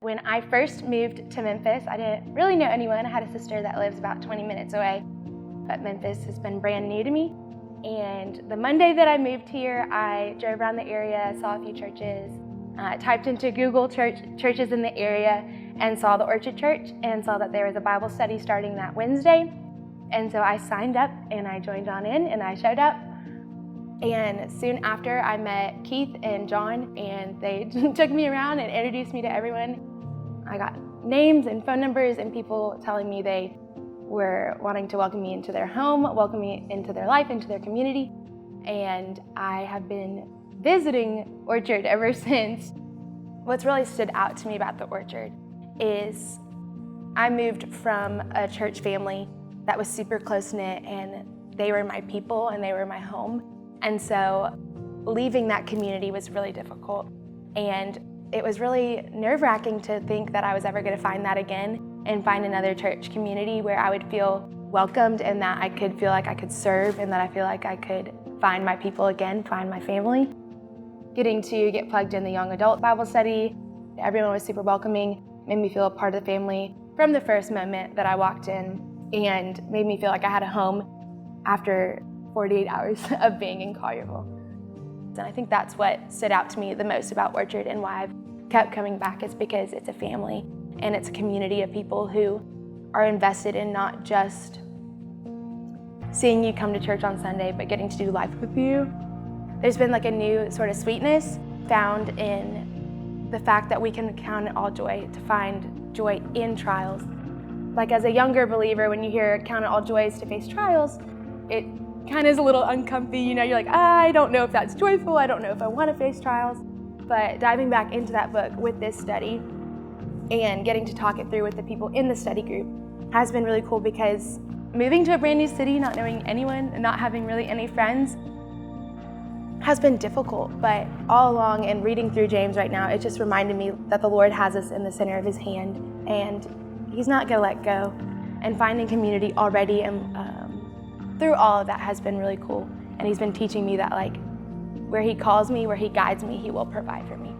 When I first moved to Memphis, I didn't really know anyone. I had a sister that lives about 20 minutes away, but Memphis has been brand new to me. And the Monday that I moved here, I drove around the area, saw a few churches, typed into Google churches in the area, and saw the Orchard Church and saw that there was a Bible study starting that Wednesday. And so I signed up and I joined on in and I showed up. And soon after I met Keith and John, and they took me around and introduced me to everyone. I got names and phone numbers and people telling me they were wanting to welcome me into their home, welcome me into their life, into their community. And I have been visiting Orchard ever since. What's really stood out to me about the Orchard is I moved from a church family that was super close-knit, and they were my people and they were my home. And so leaving that community was really difficult. And it was really nerve-wracking to think that I was ever going to find that again and find another church community where I would feel welcomed and that I could feel like I could serve and that I feel like I could find my people again, find my family. Getting to get plugged in the young adult Bible study, everyone was super welcoming, made me feel a part of the family from the first moment that I walked in, and made me feel like I had a home after 48 hours of being in Collierville. And I think that's what stood out to me the most about Orchard and why I've kept coming back, is because it's a family and it's a community of people who are invested in not just seeing you come to church on Sunday, but getting to do life with you. There's been like a new sort of sweetness found in the fact that we can count it all joy, to find joy in trials. Like as a younger believer, when you hear count it all joys to face trials, it kind of is a little uncomfy, you know, you're like, I don't know if that's joyful, I don't know if I want to face trials. But diving back into that book with this study and getting to talk it through with the people in the study group has been really cool, because moving to a brand new city, not knowing anyone and not having really any friends has been difficult. But all along, and reading through James right now, it just reminded me that the Lord has us in the center of his hand and he's not going to let go. And finding community already and through all of that has been really cool. And he's been teaching me that, like, where he calls me, where he guides me, he will provide for me.